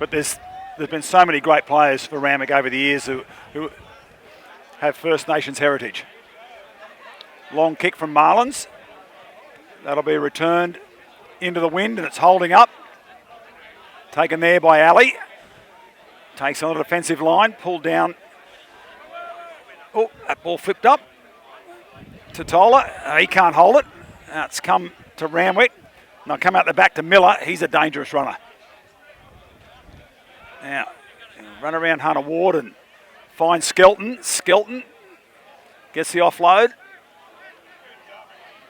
But there's been so many great players for Randwick over the years who have First Nations heritage. Long kick from Marlins. That'll be returned into the wind, and it's holding up. Taken there by Ali. Takes on the defensive line, pulled down. Oh, that ball flipped up. Totola, he can't hold it. Now it's come to Randwick. Now come out the back to Miller. He's a dangerous runner. Now, run around Hunter Ward and find Skelton. Skelton gets the offload.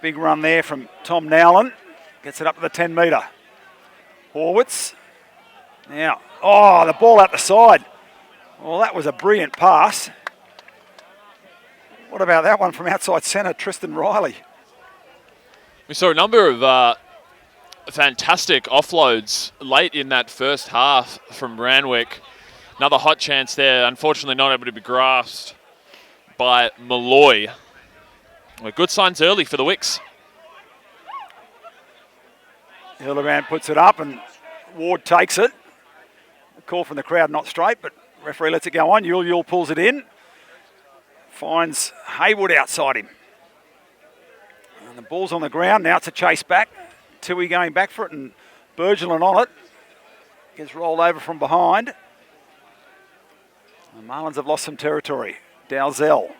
Big run there from Tom Nowlan. Gets it up to the 10 metre. Horwitz. Now, oh, the ball out the side. Well, that was a brilliant pass. What about that one from outside centre, Tristan Riley? We saw a number of fantastic offloads late in that first half from Randwick. Another hot chance there, unfortunately not able to be grasped by Malloy. Well, good signs early for the Wicks. Hildebrand puts it up and Ward takes it. A call from the crowd, not straight, but referee lets it go on. Yule pulls it in. Finds Haywood outside him. And the ball's on the ground. Now it's a chase back. Tui going back for it and Bergelin on it. Gets rolled over from behind. The Marlins have lost some territory. Dalzell.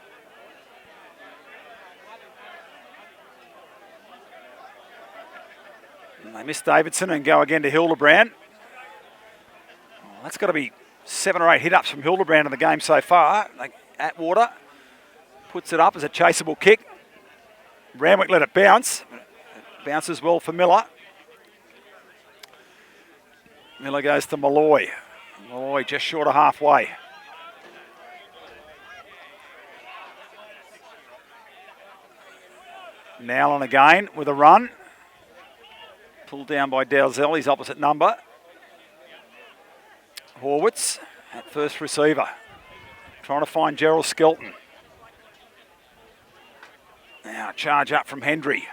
And they miss Davidson and go again to Hildebrand. Well, that's got to be 7 or 8 hit-ups from Hildebrand in the game so far. Atwater puts it up as a chaseable kick. Randwick let it bounce. It bounces well for Miller. Miller goes to Malloy. Malloy just short of halfway. Nowlan again with a run. Pulled down by Dalzell, his opposite number. Horwitz at first receiver. Trying to find Gerald Skelton. Now charge up from Hendry.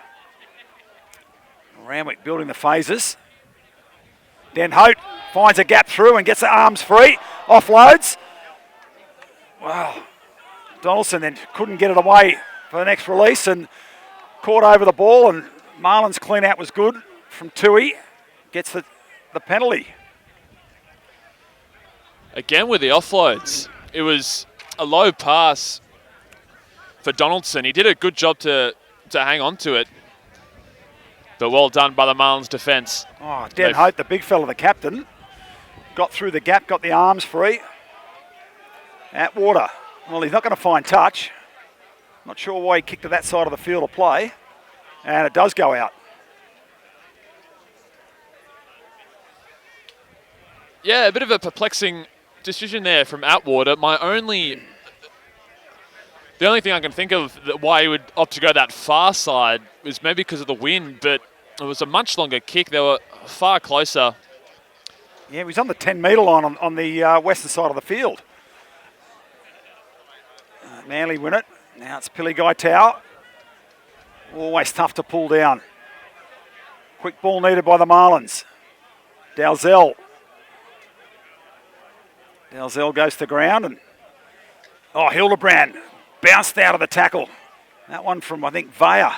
Randwick building the phases. Den Hout finds a gap through and gets the arms free. Offloads. Wow. Donaldson then couldn't get it away for the next release and caught over the ball, and Marlins clean out was good from Tui. Gets the penalty. Again with the offloads. It was a low pass for Donaldson. He did a good job to hang on to it. But well done by the Marlins defence. Oh, Den Hout, the big fella, the captain, got through the gap, got the arms free. Atwater. Well, he's not going to find touch. Not sure why he kicked to that side of the field of play. And it does go out. Yeah, a bit of a perplexing decision there from Atwater. The only thing I can think of why he would opt to go that far side is maybe because of the wind, but it was a much longer kick. They were far closer. Yeah, he was on the 10-metre line on the western side of the field. Manly win it. Now it's Piligai Tau. Always tough to pull down. Quick ball needed by the Marlins. Dalzell. Dalzell goes to ground and Hildebrand bounced out of the tackle. That one from, I think, Vaya.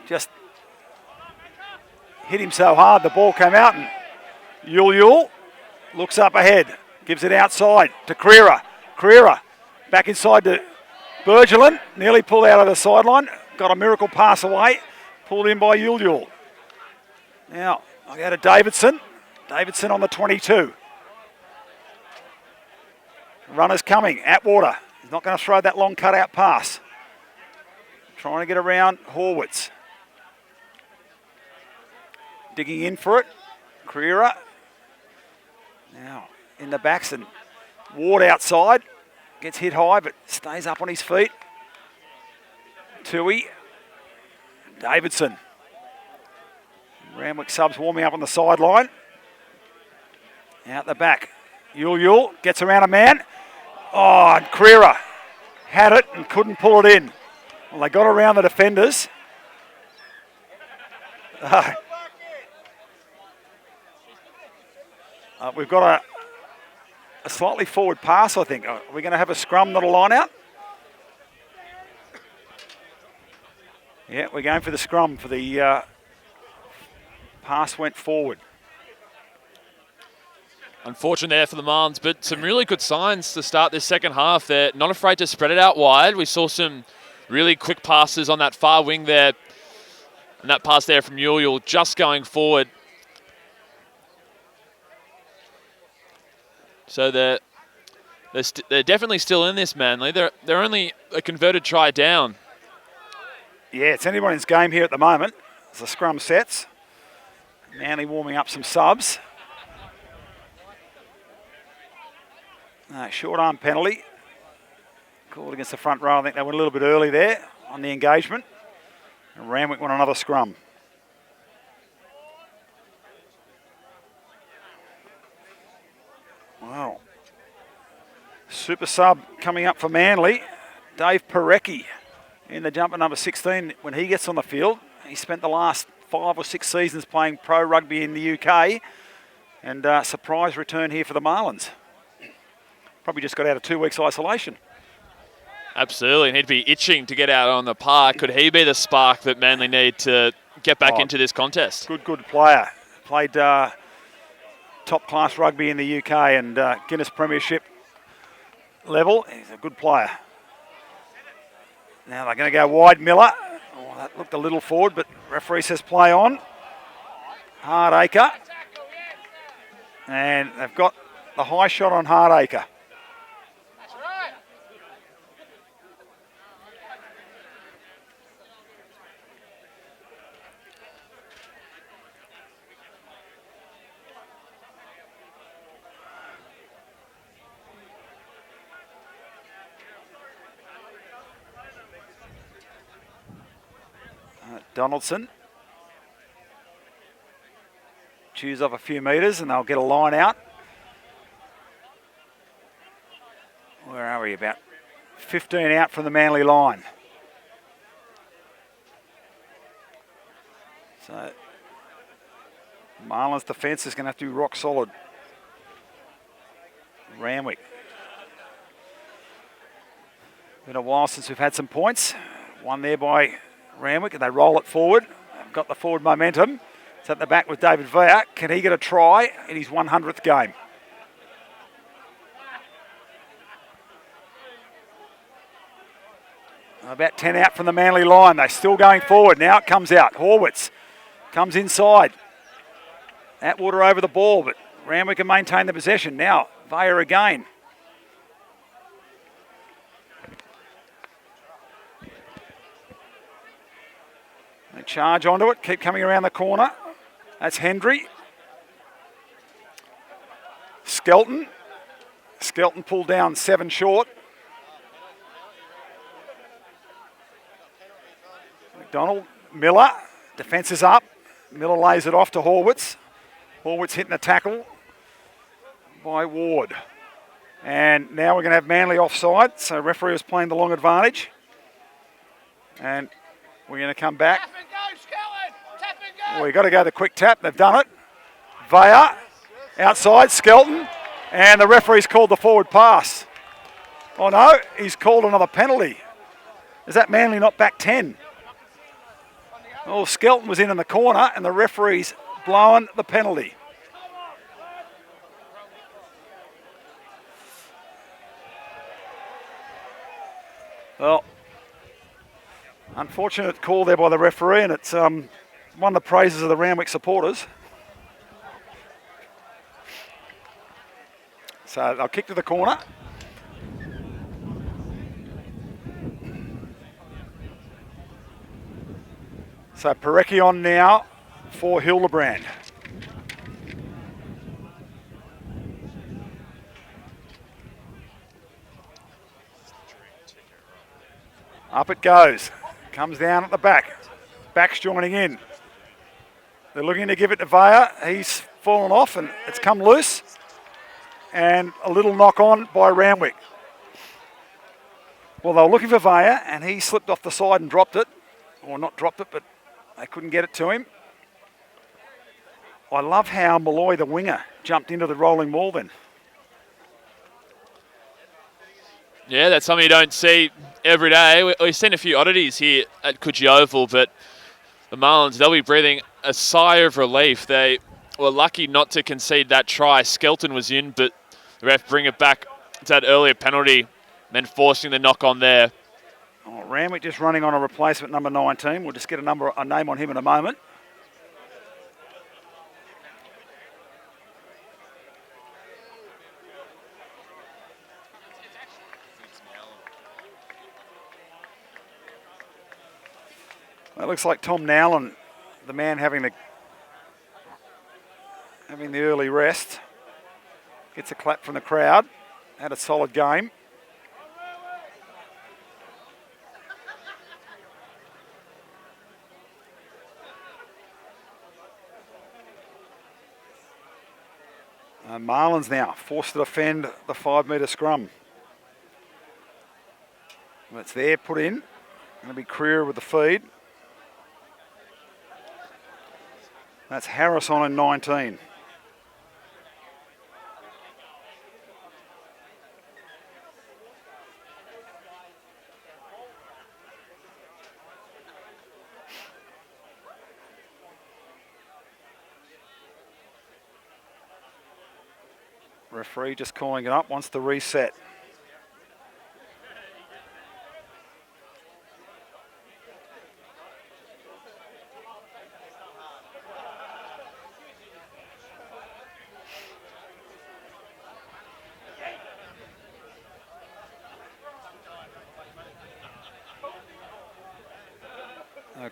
Just hit him so hard the ball came out, and Yule looks up ahead, gives it outside to Creera. Creera back inside to Bergelin, nearly pulled out of the sideline, got a miracle pass away, pulled in by Yule. Now, I go to Davidson. Davidson on the 22. Runners coming. Atwater. He's not going to throw that long cutout pass. Trying to get around Horwitz. Digging in for it. Creera. Now in the backs and Ward outside. Gets hit high but stays up on his feet. Tui. Davidson. Randwick subs warming up on the sideline. Out the back. Yule gets around a man. Oh, and Creera had it and couldn't pull it in. Well, they got around the defenders. We've got a slightly forward pass, I think. Are we going to have a scrum, not a line out? Yeah, we're going for the scrum for the pass went forward. Unfortunate there for the Marlins, but some really good signs to start this second half. They're not afraid to spread it out wide. We saw some really quick passes on that far wing there. And that pass there from Uriel just going forward. So they're definitely still in this, Manly. They're only a converted try down. Yeah, it's anybody's game here at the moment as the scrum sets. Manly warming up some subs. Short arm penalty. Called against the front row. I think they went a little bit early there on the engagement. And Randwick won another scrum. Wow. Super sub coming up for Manly. Dave Parecki in the jumper number 16 when he gets on the field. He spent the last 5 or 6 seasons playing pro rugby in the UK. And surprise return here for the Marlins. Probably just got out of 2 weeks isolation. Absolutely, and he'd be itching to get out on the park. Could he be the spark that Manly need to get back into this contest? Good player. Played top-class rugby in the UK and Guinness Premiership level. He's a good player. Now they're going to go wide, Miller. Oh, that looked a little forward, but referee says play on. Hardacre. And they've got the high shot on Hardacre. Donaldson. Chews off a few metres and they'll get a line out. Where are we? About 15 out from the Manly line. So Marlins defence is going to have to be rock solid. Randwick. Been a while since we've had some points. One there by Randwick, and they roll it forward. They've got the forward momentum. It's at the back with David Vea. Can he get a try in his 100th game? About 10 out from the Manly line. They're still going forward. Now it comes out. Horwitz comes inside. Atwater over the ball, but Randwick can maintain the possession. Now Vea again. They charge onto it, keep coming around the corner. That's Hendry. Skelton. Skelton pulled down 7 short. McDonald. Miller. Defence is up. Miller lays it off to Horwitz. Horwitz hitting the tackle by Ward. And now we're going to have Manly offside. So referee is playing the long advantage. And we're going to come back. Tap and go, Skelton! Tap and go! Well, we've got to go the quick tap. They've done it. Vea outside, Skelton. And the referee's called the forward pass. Oh no, he's called another penalty. Is that Manly not back 10? Oh, Skelton was in the corner and the referee's blowing the penalty. Well, unfortunate call there by the referee, and it's one of the praises of the Randwick supporters. So they'll kick to the corner. So Parecki on now for Hildebrand. Up it goes. Comes down at the back. Back's joining in. They're looking to give it to Vea. He's fallen off and it's come loose. And a little knock on by Randwick. Well, they were looking for Vea and he slipped off the side and dropped it. Or not dropped it, but they couldn't get it to him. I love how Malloy, the winger, jumped into the rolling ball then. Yeah, that's something you don't see every day. We've seen a few oddities here at Coogee Oval, but the Marlins, they'll be breathing a sigh of relief. They were lucky not to concede that try. Skelton was in, but the ref bring it back to that earlier penalty, then forcing the knock on there. Oh, Randwick just running on a replacement number 19. We'll just get a name on him in a moment. It looks like Tom Nowlan, the man having the early rest, gets a clap from the crowd. Had a solid game. Marlins now forced to defend the 5 metre scrum. It's there, put in. Going to be Creer with the feed. That's Harris on in 19. Referee just calling it up, wants to reset.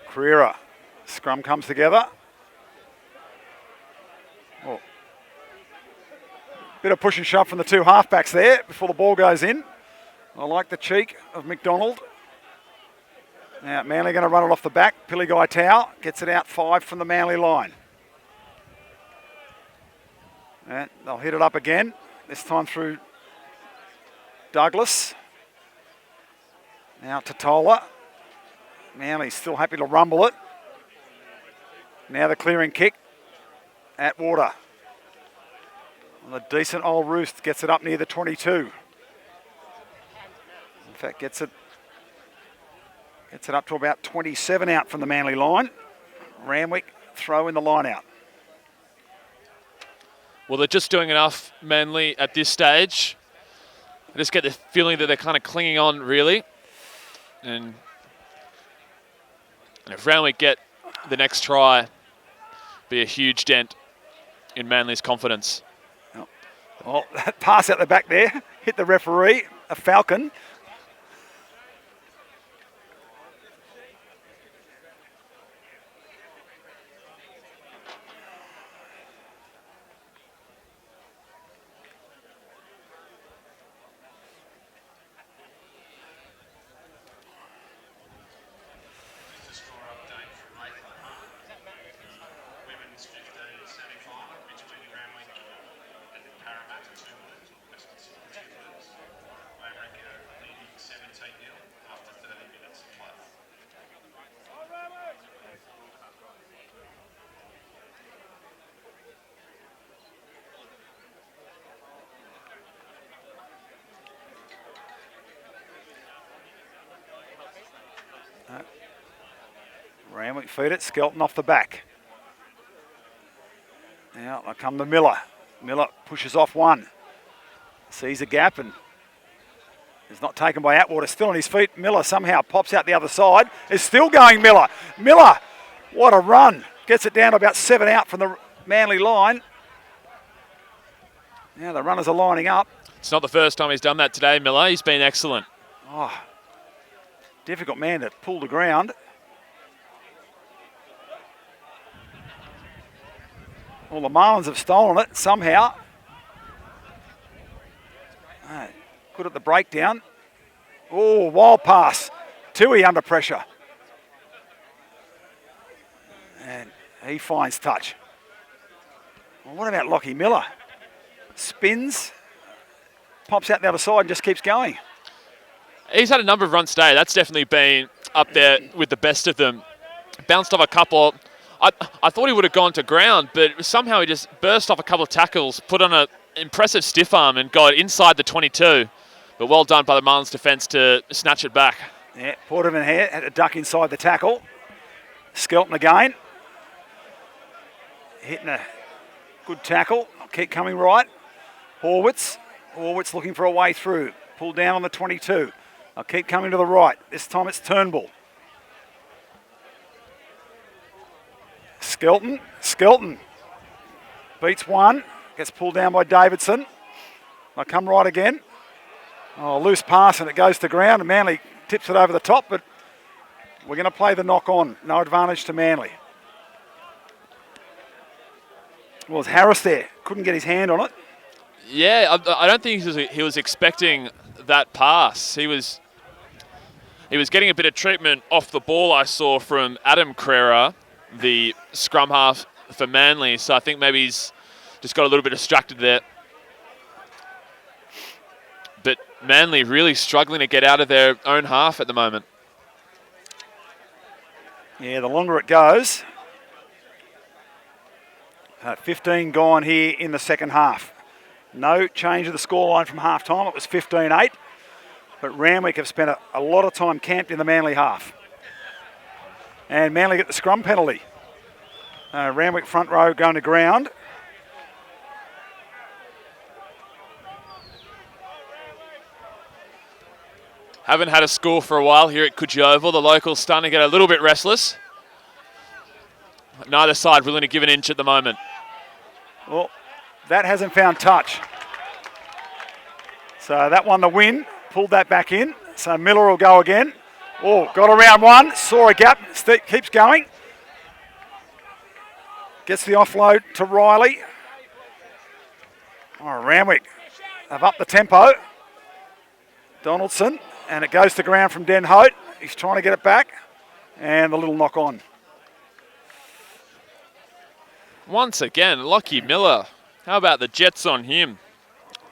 Carrera, scrum comes together. Oh. Bit of push and shove from the two halfbacks there before the ball goes in. I like the cheek of McDonald. Now Manly going to run it off the back. Pilligai Tau gets it out 5 from the Manly line. And they'll hit it up again, this time through Douglas. Now Totola. Manly still happy to rumble it. Now the clearing kick. Atwater. On a decent old roost, gets it up near the 22. In fact, gets it up to about 27 out from the Manly line. Randwick throw in the line out. Well, they're just doing enough, Manly, at this stage. I just get the feeling that they're kind of clinging on, really. And if Randwick get the next try, be a huge dent in Manly's confidence. Oh, that pass out the back there, hit the referee, a falcon. Randwick feed it, Skelton off the back. Now I come to Miller. Miller pushes off one. Sees a gap and is not taken by Atwater. Still on his feet. Miller somehow pops out the other side. Is still going Miller. Miller, what a run. Gets it down to about 7 out from the Manly line. Now the runners are lining up. It's not the first time he's done that today, Miller. He's been excellent. Oh, difficult man to pull the ground. Well, the Marlins have stolen it somehow. Good at the breakdown. Oh, wild pass. Tui under pressure. And he finds touch. Well, what about Lockie Miller? Spins, pops out the other side and just keeps going. He's had a number of runs today. That's definitely been up there with the best of them. Bounced off a couple I thought he would have gone to ground, but somehow he just burst off a couple of tackles, put on an impressive stiff arm and got inside the 22. But well done by the Marlins defence to snatch it back. Yeah, Porterman here had to duck inside the tackle. Skelton again. Hitting a good tackle. Keep coming right. Horwitz looking for a way through. Pulled down on the 22. I'll keep coming to the right. This time it's Turnbull. Skelton beats one. Gets pulled down by Davidson. I'll come right again. Oh, loose pass and it goes to ground and Manly tips it over the top, but we're going to play the knock on. No advantage to Manly. Well, it's Harris there. Couldn't get his hand on it. Yeah, I don't think he was expecting that pass. He was getting a bit of treatment off the ball, I saw, from Adam Crerar, the scrum half for Manly. So I think maybe he's just got a little bit distracted there. But Manly really struggling to get out of their own half at the moment. Yeah, the longer it goes. 15 gone here in the second half. No change of the scoreline from half time. It was 15-8. But Randwick have spent a lot of time camped in the Manly half. And Manly get the scrum penalty. Randwick front row going to ground. Haven't had a score for a while here at Coogee Oval. The locals starting to get a little bit restless. Neither side willing to give an inch at the moment. Well, that hasn't found touch. So that won the win. Pulled that back in. So Miller will go again. Oh, got around one. Saw a gap. Keeps going. Gets the offload to Riley. Oh, Randwick have upped the tempo. Donaldson. And it goes to ground from Den Hout. He's trying to get it back. And the little knock on. Once again, Lockie Miller. How about the jets on him?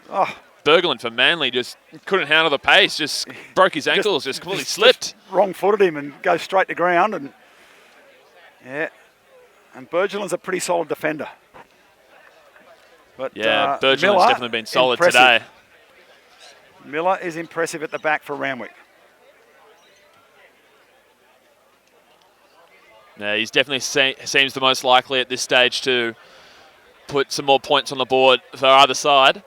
Oh, Berglund for Manly just couldn't handle the pace. Just broke his ankles, just completely slipped. Just wrong-footed him and goes straight to ground. And yeah, and Bergelin's a pretty solid defender. But yeah, Bergelin's Miller, definitely been solid impressive. today. Miller is impressive at the back for Randwick. Yeah, he's definitely seems the most likely at this stage to put some more points on the board for either side.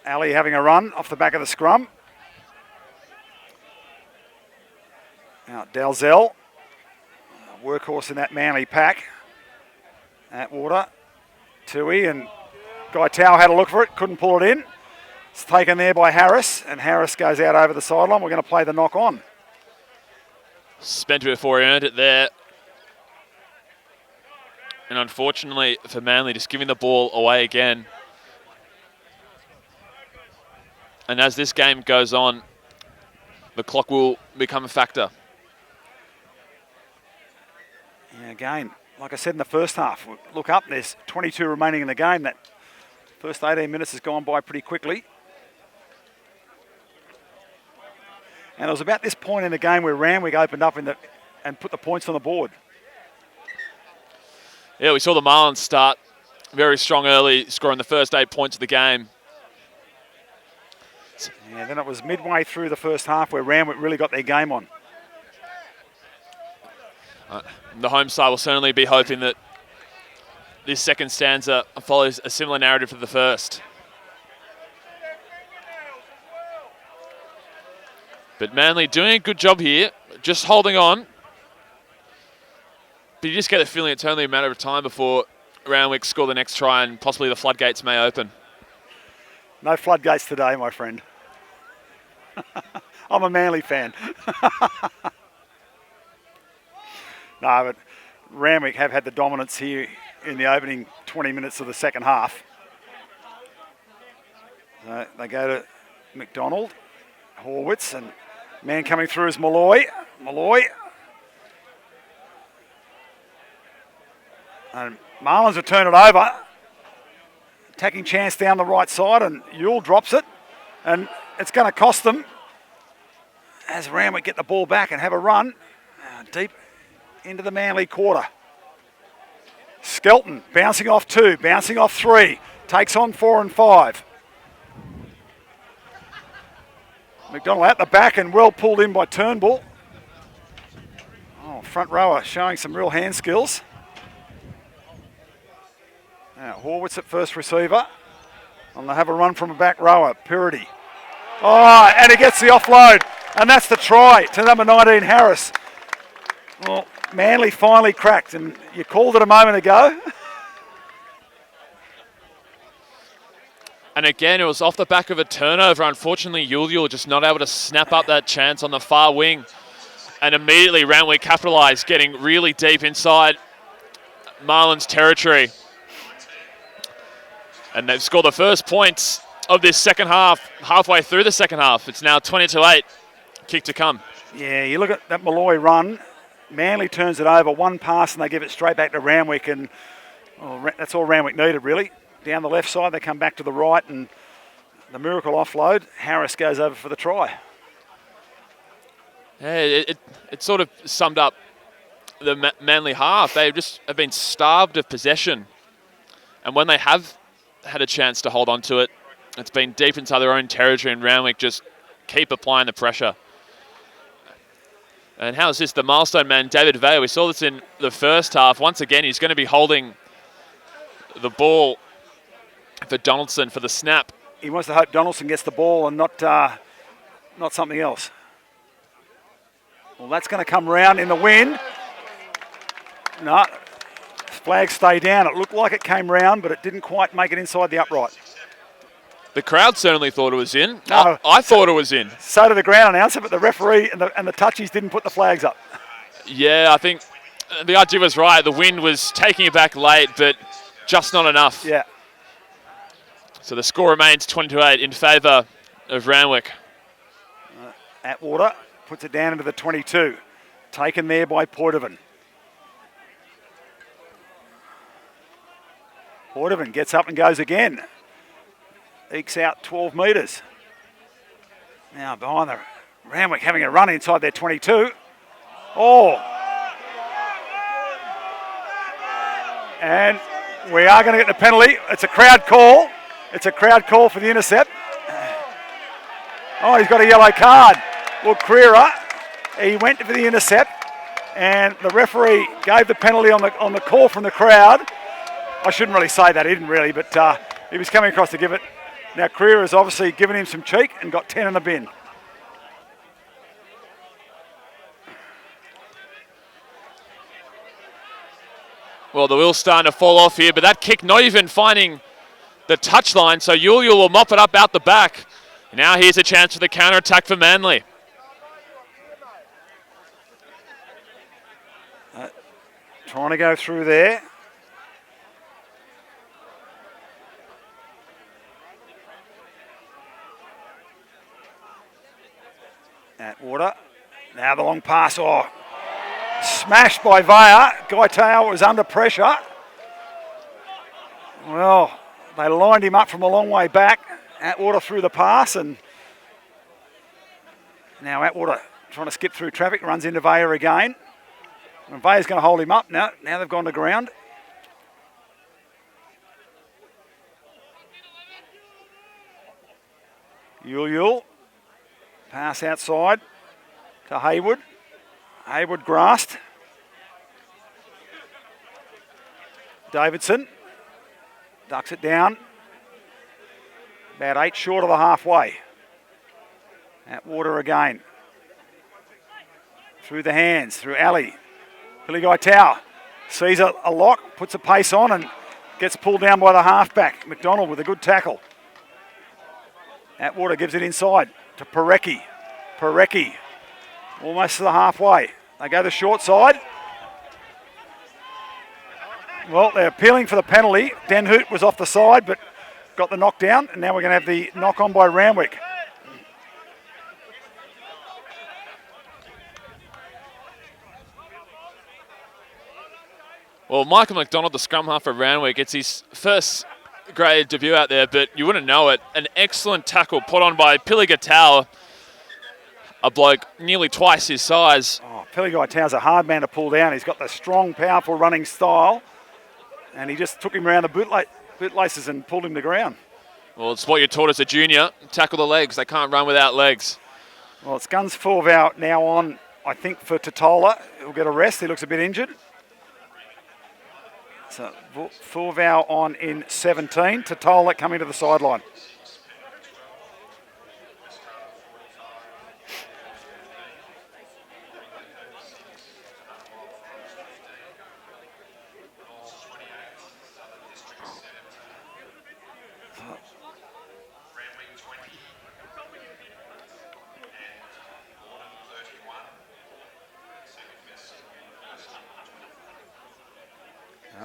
Ali having a run off the back of the scrum. Now Dalzell, workhorse in that Manly pack. Atwater, Tui, and Guy Tao had a look for it, couldn't pull it in. It's taken there by Harris, and Harris goes out over the sideline. We're going to play the knock on. Spent it before he earned it there. And unfortunately for Manly, just giving the ball away again. And as this game goes on, the clock will become a factor. Yeah, again, like I said in the first half, look up, there's 22 remaining in the game. That first 18 minutes has gone by pretty quickly. And it was about this point in the game where Randwick opened up and put the points on the board. Yeah, we saw the Marlins start very strong early, scoring the first 8 points of the game. Yeah, then it was midway through the first half where Randwick really got their game on. The home side will certainly be hoping that this second stanza follows a similar narrative to the first. But Manly doing a good job here, just holding on. But you just get the feeling it's only a matter of time before Randwick score the next try and possibly the floodgates may open. No floodgates today, my friend. I'm a Manly fan. No, but Randwick have had the dominance here in the opening 20 minutes of the second half. So they go to McDonald, Horwitz, and man coming through is Malloy. Malloy And Marlins will turn it over. Attacking chance down the right side, and Yule drops it. And it's going to cost them as Randwick get the ball back and have a run deep into the Manly quarter. Skelton bouncing off 2, bouncing off 3, takes on 4 and 5. McDonald at the back and well pulled in by Turnbull. Oh, front rower showing some real hand skills. Now Horwitz at first receiver. And they have a run from a back rower, Purity. Oh, and he gets the offload. And that's the try to number 19, Harris. Well, Manly finally cracked, and you called it a moment ago. And again, it was off the back of a turnover. Unfortunately, Yule just not able to snap up that chance on the far wing. And immediately Randwick capitalised, getting really deep inside Marlins territory. And they've scored the first points of this second half, halfway through the second half. It's now 20-8, kick to come. Yeah, you look at that Malloy run. Manly turns it over, one pass, and they give it straight back to Randwick. And that's all Randwick needed, really. Down the left side, they come back to the right, and the miracle offload. Harris goes over for the try. Yeah, it sort of summed up the Manly half. They just have been starved of possession. And when they have had a chance to hold on to it, it's been deep inside their own territory, and Randwick just keep applying the pressure. And how is this? The milestone man, David Vale. We saw this in the first half. Once again, he's going to be holding the ball for Donaldson for the snap. He wants to hope Donaldson gets the ball and not something else. Well, that's going to come round in the wind. No, flags stay down. It looked like it came round, but it didn't quite make it inside the upright. The crowd certainly thought it was in. No. I thought it was in. So did the ground announcer, but the referee and the touchies didn't put the flags up. Yeah, I think the idea was right. The wind was taking it back late, but just not enough. Yeah. So the score remains 20-8 in favour of Randwick. Atwater puts it down into the 22. Taken there by Poitevin. Poitevin gets up and goes again. Ekes out 12 metres. Now behind the Randwick having a run inside their 22. Oh. And we are going to get the penalty. It's a crowd call. It's a crowd call for the intercept. Oh, he's got a yellow card. Well, Creera, he went for the intercept, and the referee gave the penalty on the call from the crowd. I shouldn't really say that, he didn't really, but he was coming across to give it. Now, Creera has obviously given him some cheek and got 10 in the bin. Well, the wheel's starting to fall off here, but that kick not even finding the touchline, so Yule will mop it up out the back. Now here's a chance for the counter-attack for Manly. Trying to go through there. Atwater. Now the long pass. Oh, smashed by Vaya. Gaitao was under pressure. Well, they lined him up from a long way back. Atwater through the pass, and now Atwater trying to skip through traffic, runs into Vaya again. And Vaya's going to hold him up now. Now they've gone to ground. Yule. Pass outside to Haywood. Haywood grasped. Davidson ducks it down. About 8 short of the halfway. Atwater again. Through the hands, through alley. Piligai Tau sees a lock, puts a pace on and gets pulled down by the halfback. McDonald with a good tackle. Atwater gives it inside to Parecki. Parecki almost to the halfway. They go the short side. Well, they're appealing for the penalty. Den Hoot was off the side but got the knockdown, and now we're going to have the knock on by Randwick. Well, Michael McDonald, the scrum half for Randwick, it's his first grade debut out there, but you wouldn't know it. An excellent tackle put on by Piligatau, a bloke nearly twice his size. Oh, Piligatau's a hard man to pull down. He's got the strong, powerful running style, and he just took him around the bootlaces and pulled him to ground. Well, it's what you're taught as a junior. Tackle the legs. They can't run without legs. Well, it's guns Fulvau now on, I think, for Totola. He'll get a rest. He looks a bit injured. So Fulvau on in 17. Totola coming to the sideline.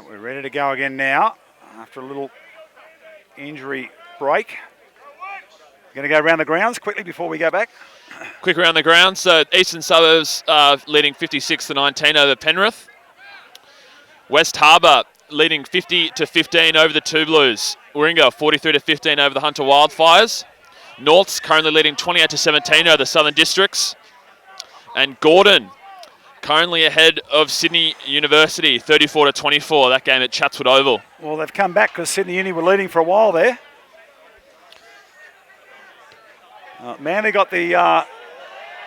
We're ready to go again now after a little injury break. Going to go around the grounds quickly before we go back. Quick around the grounds. So Eastern Suburbs leading 56-19 over Penrith. West Harbour leading 50-15 over the Two Blues. Warringah 43-15 over the Hunter Wildfires. North's currently leading 28-17 over the Southern Districts. And Gordon currently ahead of Sydney University, 34-24, that game at Chatswood Oval. Well, they've come back because Sydney Uni were leading for a while there. Manly got the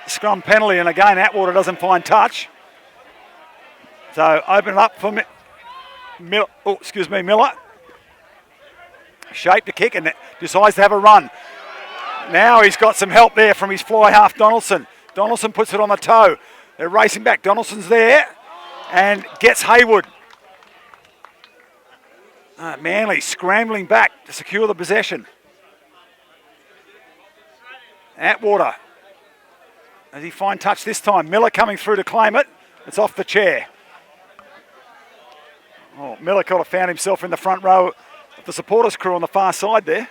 scrum penalty, and again, Atwater doesn't find touch. So open it up for Miller. Shape to kick and decides to have a run. Now he's got some help there from his fly half, Donaldson. Donaldson puts it on the toe. They're racing back. Donaldson's there and gets Hayward. Manly scrambling back to secure the possession. Atwater. Does he find touch this time? Miller coming through to claim it. It's off the chair. Oh, Miller could have found himself in the front row of the supporters crew on the far side there.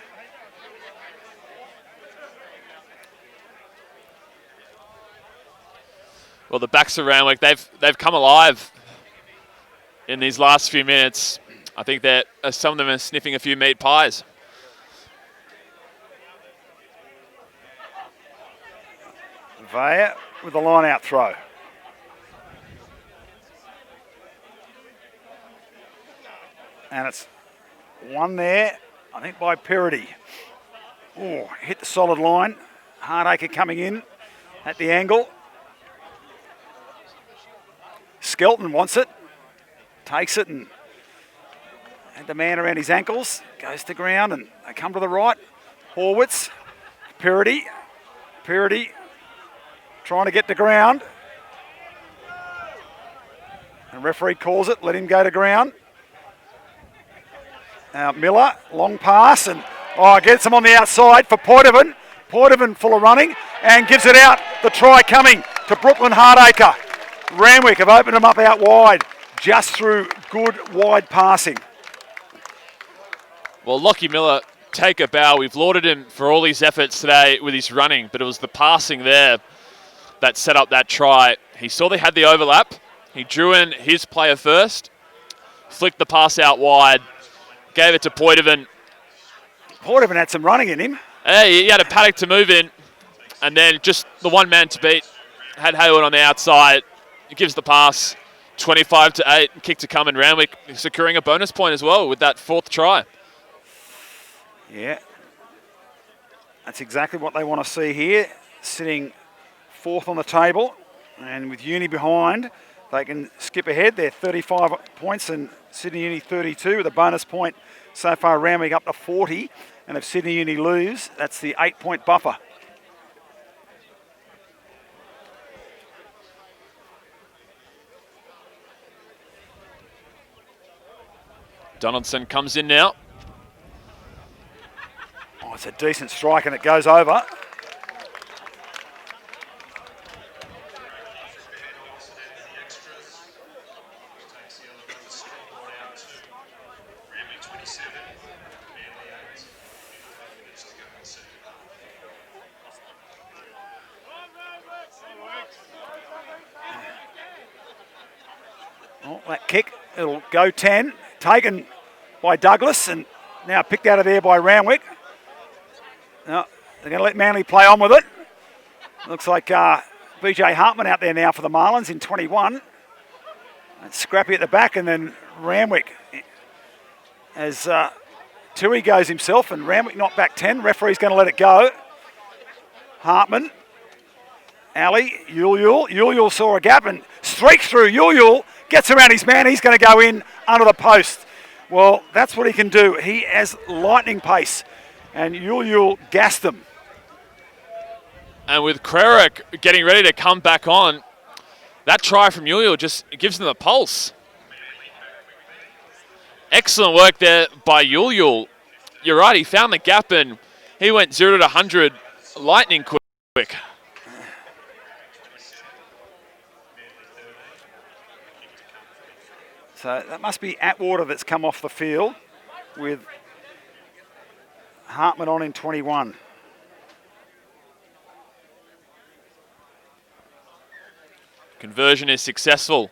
Well, the backs of Randwick, they've come alive in these last few minutes. I think that some of them are sniffing a few meat pies. Vea with a line-out throw. And it's one there, I think, by Purity. Oh, hit the solid line. Hardacre coming in at the angle. Skelton wants it, takes it and had the man around his ankles, goes to ground and they come to the right. Horwitz, Purity trying to get to ground. And referee calls it, let him go to ground. Now Miller, long pass and gets him on the outside for Poitevin. Poitevin full of running and gives it out. The try coming to Brooklyn Hardacre. Randwick have opened them up out wide, just through good wide passing. Well, Lockie Miller, take a bow. We've lauded him for all his efforts today with his running, but it was the passing there that set up that try. He saw they had the overlap. He drew in his player first, flicked the pass out wide, gave it to Poitevin. Poitevin had some running in him. Hey, he had a paddock to move in, and then just the one man to beat. Had Hayward on the outside. He gives the pass, 25-8, kick to come, and Randwick securing a bonus point as well with that fourth try. Yeah, that's exactly what they want to see here. Sitting fourth on the table, and with Uni behind, they can skip ahead. They're 35 points and Sydney Uni 32 with a bonus point so far. Randwick up to 40, and if Sydney Uni lose, that's the 8-point buffer. Donaldson comes in now. Oh, it's a decent strike and it goes over. Oh, that kick It'll go 10, taken by Douglas and now picked out of there by Randwick. Now, they're going to let Manly play on with it. Looks like BJ Hartman out there now for the Marlins in 21. And Scrappy at the back, and then Randwick as Tui goes himself, and Randwick knocked back 10. Referee's going to let it go. Hartman, Ali, Yule. Yule saw a gap and streaks through. Yule gets around his man. He's going to go in under the post. Well, that's what he can do. He has lightning pace, and Yule gassed him. And with Krerik getting ready to come back on, that try from Yule just gives them the pulse. Excellent work there by Yule. You're right, he found the gap and he went 0 to 100 lightning quick. So that must be Atwater that's come off the field with Hartman on in 21. Conversion is successful.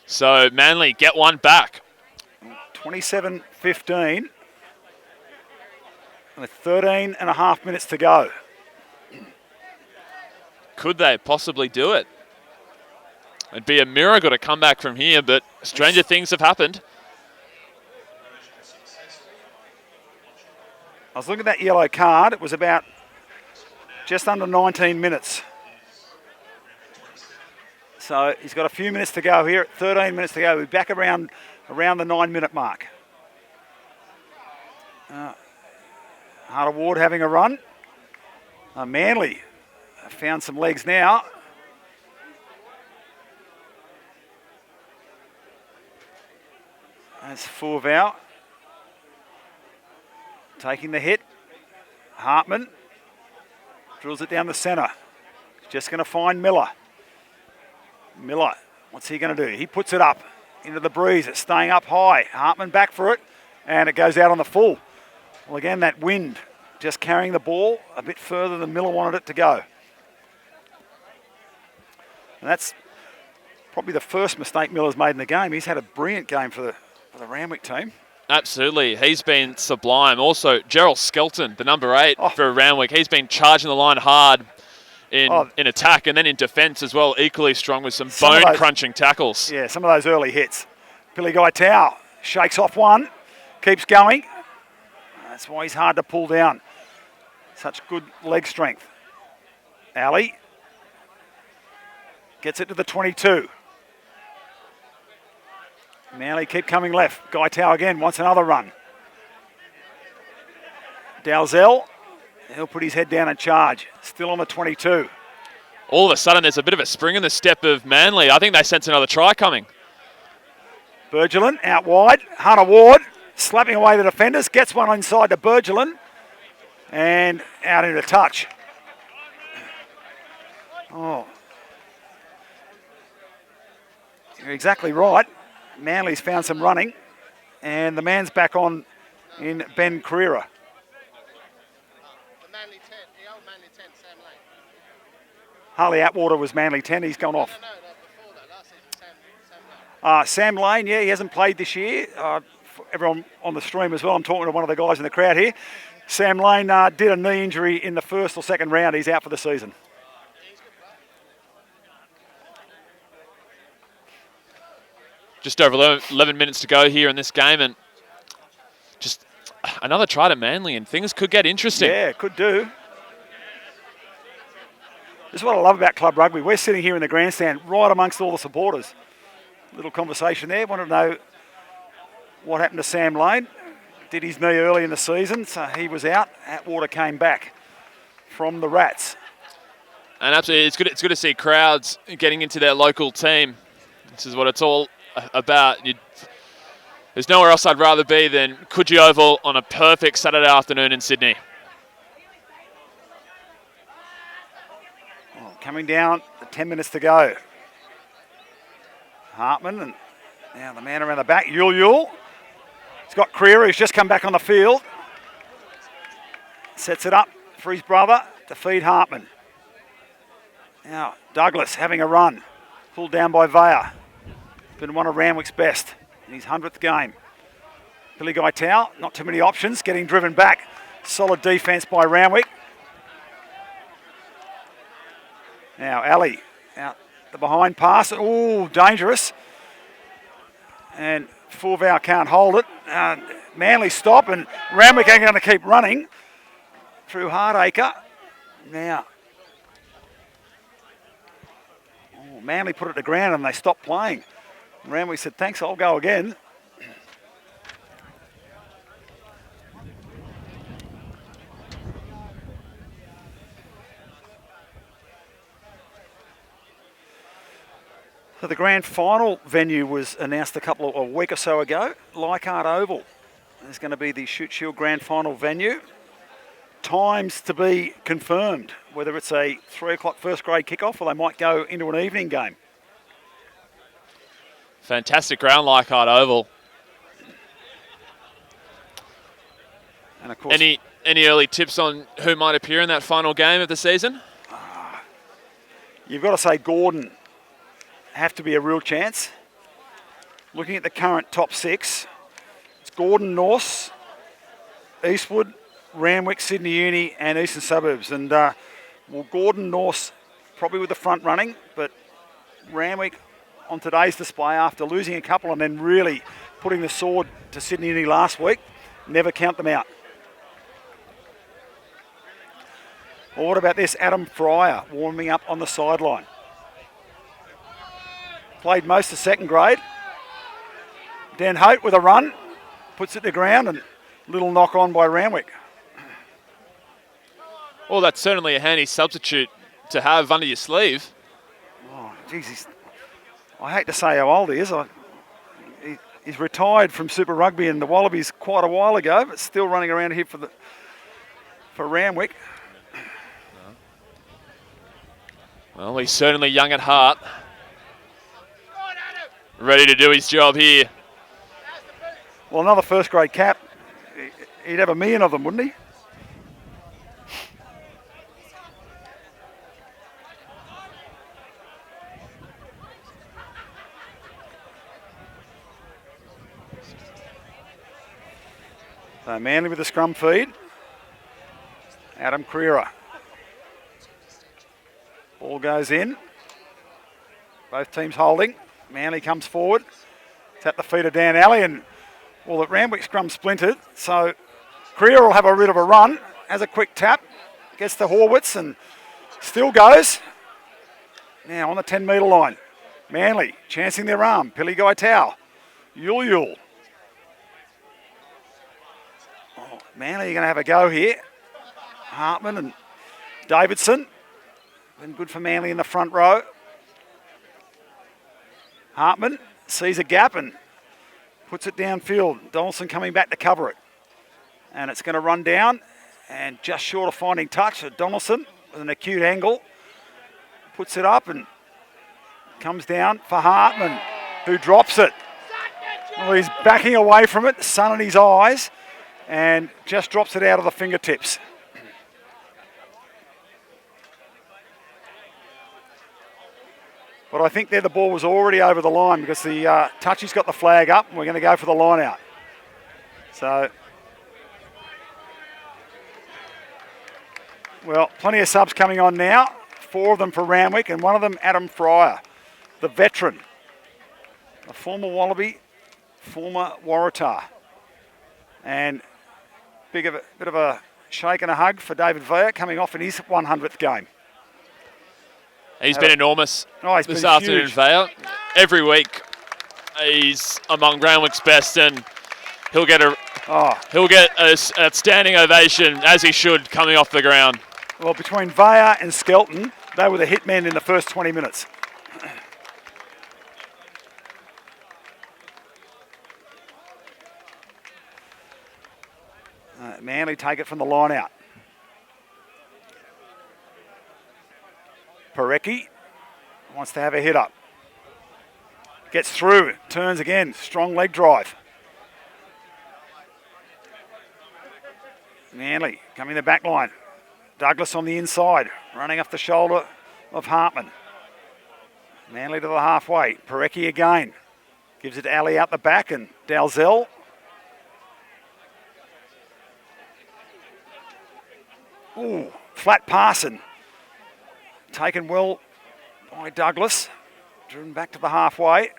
So Manly get one back. 27-15 with 13 and a half minutes to go. Could they possibly do it? It'd be a miracle to come back from here, but stranger things have happened. I was looking at that yellow card. It was about just under 19 minutes. So he's got a few minutes to go here. 13 minutes to go. We're back around the 9-minute mark. Hunter Ward having a run. Manly found some legs now. That's Forval taking the hit. Hartman drills it down the centre. Just going to find Miller. Miller, what's he going to do? He puts it up into the breeze. It's staying up high. Hartman back for it, and it goes out on the full. Well, again, that wind just carrying the ball a bit further than Miller wanted it to go. And that's probably the first mistake Miller's made in the game. He's had a brilliant game for the Randwick team. Absolutely. He's been sublime. Also, Gerald Skelton, the number 8 for Randwick. He's been charging the line hard in attack and then in defence as well, equally strong with some bone-crunching tackles. Yeah, some of those early hits. Billy Guy Tao shakes off one, keeps going. That's why he's hard to pull down. Such good leg strength. Ali gets it to the 22. Manly keep coming left. Guy Tao again wants another run. Dalzell, he'll put his head down and charge. Still on the 22. All of a sudden, there's a bit of a spring in the step of Manly. I think they sense another try coming. Bergelin out wide. Hunter Ward slapping away the defenders. Gets one inside to Bergelin. And out into touch. Oh. You're exactly right. Manly's found some running. And the man's back on in Ben Carrera. Harley Atwater was Manly 10. He's gone off. Sam Lane, yeah, he hasn't played this year. Everyone on the stream as well. I'm talking to one of the guys in the crowd here. Sam Lane did a knee injury in the first or second round. He's out for the season. Just over 11 minutes to go here in this game, and just another try to Manly, and things could get interesting. Yeah, could do. This is what I love about club rugby. We're sitting here in the grandstand right amongst all the supporters. Little conversation there. Wanted to know what happened to Sam Lane. Did his knee early in the season, so he was out. Atwater came back from the Rats. And absolutely, it's good to see crowds getting into their local team. This is what it's all about. There's nowhere else I'd rather be than Coogee Oval on a perfect Saturday afternoon in Sydney. Coming down, 10 minutes to go. Hartman, and now the man around the back, Yule. He's got Creer, who's just come back on the field. Sets it up for his brother to feed Hartman. Now, Douglas having a run. Pulled down by Vaya. been one of Randwick's best in his 100th game. Billy Guy Tao, not too many options, getting driven back. Solid defence by Randwick. Now Ali, out the behind pass. Oh, dangerous. And Fulvau can't hold it. Manly stop, and Randwick are going to keep running through Hardacre. Now, Manly put it to ground and they stopped playing. Randwick said, thanks, I'll go again. So the grand final venue was announced a week or so ago. Leichhardt Oval is going to be the Shoot Shield grand final venue. Times to be confirmed, whether it's a 3 o'clock first grade kickoff or they might go into an evening game. Fantastic ground, Leichhardt Oval. And of course, any early tips on who might appear in that final game of the season? You've got to say Gordon have to be a real chance. Looking at the current top 6, it's Gordon, Norse, Eastwood, Randwick, Sydney Uni and Eastern Suburbs. And Gordon, Norse probably with the front running, but Randwick on today's display after losing a couple and then really putting the sword to Sydney Uni last week, never count them out. Well, what about this? Adam Fryer warming up on the sideline. Played most of second grade. Dan Hope with a run, puts it to ground and little knock on by Randwick. Well, that's certainly a handy substitute to have under your sleeve. Oh, geez, I hate to say how old he is. He's retired from Super Rugby and the Wallabies quite a while ago, but still running around here for Randwick. Well, he's certainly young at heart. Ready to do his job here. Well, another first grade cap. He'd have 1 million of them, wouldn't he? So Manly with the scrum feed. Adam Creera. Ball goes in. Both teams holding. Manly comes forward. It's at the feet of Dan Alley, and well, the Randwick scrum splintered, so Creera will have a bit of a run, has a quick tap, gets to Horwitz and still goes. Now on the 10 metre line. Manly chancing their arm. Billy Guy Tao. Yul. Oh, Manly are going to have a go here. Hartman and Davidson. Been good for Manly in the front row. Hartman sees a gap and puts it downfield. Donaldson coming back to cover it. And it's going to run down and just short of finding touch. Donaldson with an acute angle. Puts it up and comes down for Hartman, who drops it. Well, he's backing away from it, sun in his eyes, and just drops it out of the fingertips. But I think there the ball was already over the line because the touchy's got the flag up and we're going to go for the line out. So, well, plenty of subs coming on now. 4 of them for Randwick and one of them Adam Fryer, the veteran. A former Wallaby, former Waratah. And bit of a shake and a hug for David Vea coming off in his 100th game. He's been enormous this afternoon, Vea. Every week he's among Randwick's best, and he'll get an outstanding ovation, as he should, coming off the ground. Well, between Vea and Skelton, they were the hitmen in the first 20 minutes. Manly take it from the line out. Parecki wants to have a hit up. Gets through, turns again, strong leg drive. Manly coming the back line. Douglas on the inside, running off the shoulder of Hartman. Manly to the halfway. Parecki again. Gives it to Ali out the back and Dalzell. Ooh, flat passing. Taken well by Douglas. Driven back to the halfway.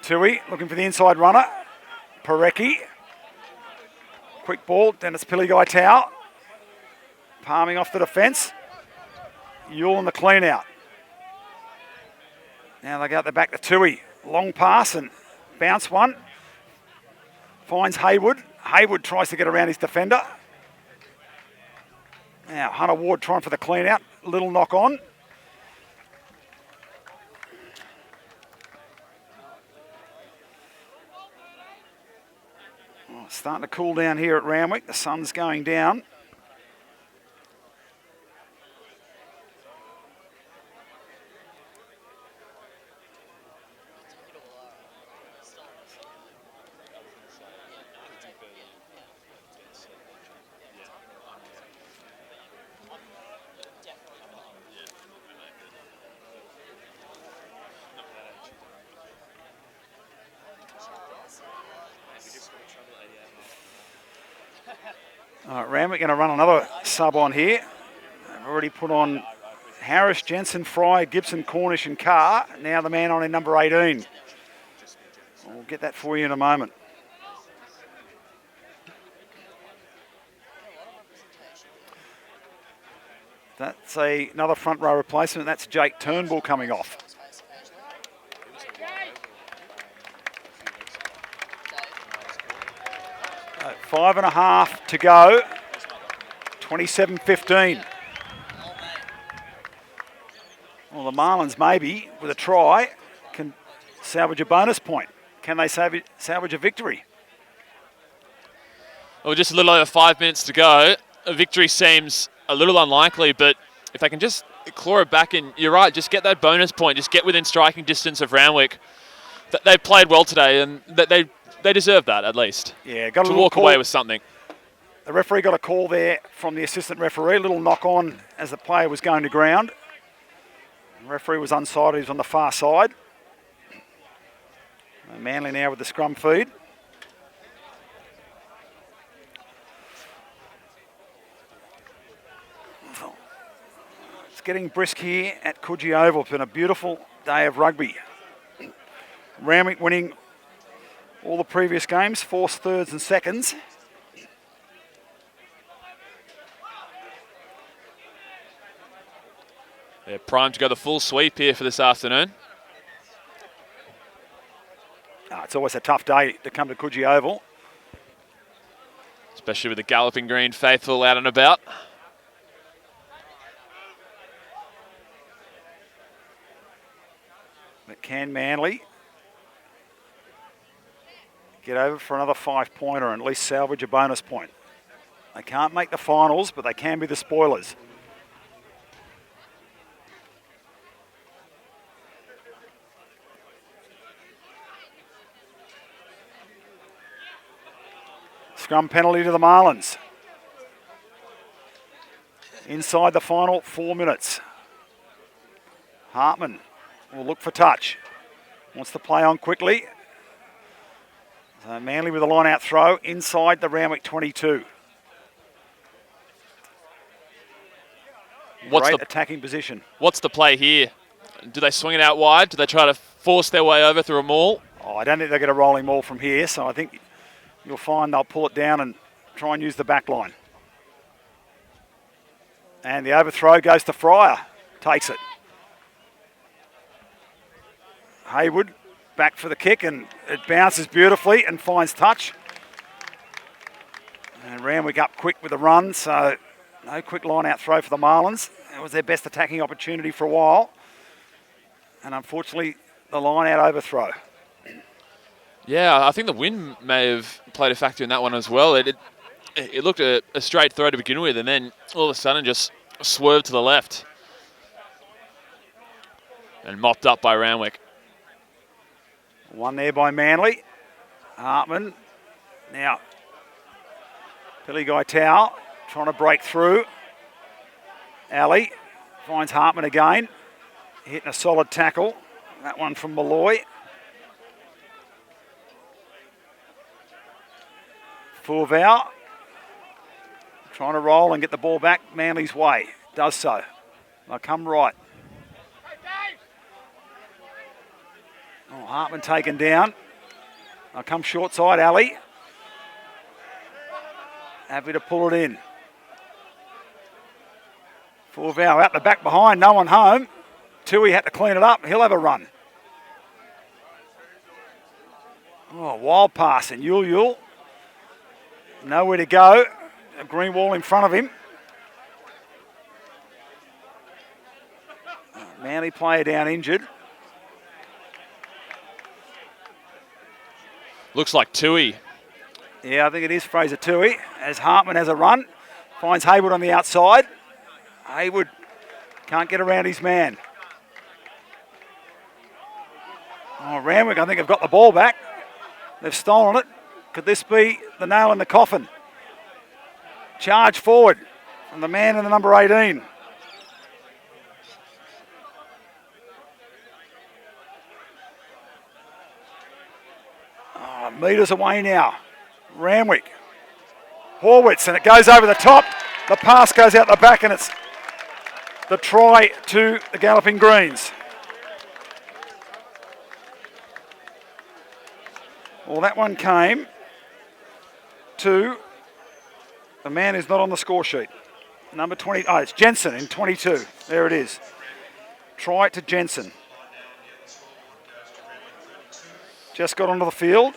Tui looking for the inside runner. Parecki. Quick ball, then it's Piligai Tau. Palming off the defence. Yule in the clean out. Now they go out the back to Tui. Long pass and bounce one. Finds Haywood. Haywood tries to get around his defender. Now Hunter Ward trying for the clean out. Little knock on. Oh, it's starting to cool down here at Randwick. The sun's going down. All right, Randwick going to run another sub on here. They've already put on Harris, Jensen, Fry, Gibson, Cornish and Carr. Now the man on in number 18. We'll get that for you in a moment. That's another front row replacement. That's Jake Turnbull coming off. Five and a half to go. 27-15. Well, the Marlins maybe, with a try, can salvage a bonus point. Can they salvage a victory? Well, just a little over 5 minutes to go. A victory seems a little unlikely, but if they can just claw it back in, you're right, just get that bonus point, just get within striking distance of Randwick. They played well today, and they deserve that at least. Yeah, got a to little walk call. away with something. The referee got a call there from the assistant referee, a little knock on as the player was going to ground. The referee was unsighted, he was on the far side. Manly now with the scrum feed. It's getting brisk here at Coogee Oval. It's been a beautiful day of rugby. Randwick winning all the previous games, fourths, thirds and seconds. They're primed to go the full sweep here for this afternoon. It's always a tough day to come to Coogee Oval. Especially with the Galloping Green faithful out and about. But can Manly get over for another 5-pointer and at least salvage a bonus point? They can't make the finals, but they can be the spoilers. Scrum penalty to the Marlins. Inside the final 4 minutes. Hartman will look for touch. Wants to play on quickly. So Manly with a line-out throw inside the Randwick 22. Great attacking position. What's the play here? Do they swing it out wide? Do they try to force their way over through a maul? Oh, I don't think they're going to rolling maul from here, so I think you'll find they'll pull it down and try and use the back line. And the overthrow goes to Fryer. Takes it. Haywood back for the kick and it bounces beautifully and finds touch. And Randwick up quick with the run, so no quick line out throw for the Marlins. It was their best attacking opportunity for a while. And unfortunately, the line out overthrow. Yeah, I think the wind may have played a factor in that one as well. It looked a straight throw to begin with, and then all of a sudden just swerved to the left. And mopped up by Randwick. One there by Manly. Hartman. Now, Piligai Tau trying to break through. Ali finds Hartman again. Hitting a solid tackle. That one from Malloy. Full Vow. Trying to roll and get the ball back Manly's way. Does so. They'll come right. Oh, Hartman taken down. They'll come short side, Ali. Happy to pull it in. Full Vow out the back behind, no one home. Tui had to clean it up. He'll have a run. Oh, wild pass and Yule. Nowhere to go. A green wall in front of him. Manly player down injured. Looks like Tui. Yeah, I think it is Fraser Tui. As Hartman has a run. Finds Haywood on the outside. Haywood can't get around his man. Oh, Randwick, I think, have got the ball back. They've stolen it. Could this be the nail in the coffin? Charge forward from the man in the number 18. Oh, metres away now. Randwick. Horwitz, and it goes over the top. The pass goes out the back, and it's the try to the Galloping Greens. Well, that one came to the man who's not on the score sheet. Number 20, oh, it's Jensen in 22. There it is. Try to Jensen. Just got onto the field.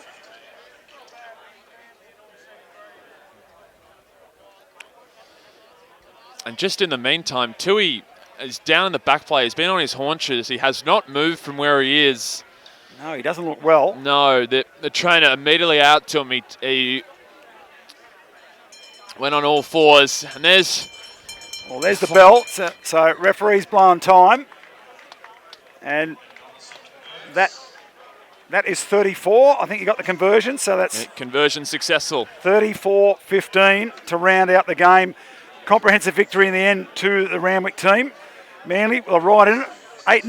And just in the meantime, Tui is down in the back play. He's been on his haunches. He has not moved from where he is. No, he doesn't look well. No, the trainer immediately out to him. He went on all fours. And there's the bell. So referee's blown time. And that is 34. I think he got the conversion. So that's conversion successful. 34-15 to round out the game. Comprehensive victory in the end to the Randwick team. Manly will ride in it. 8-0.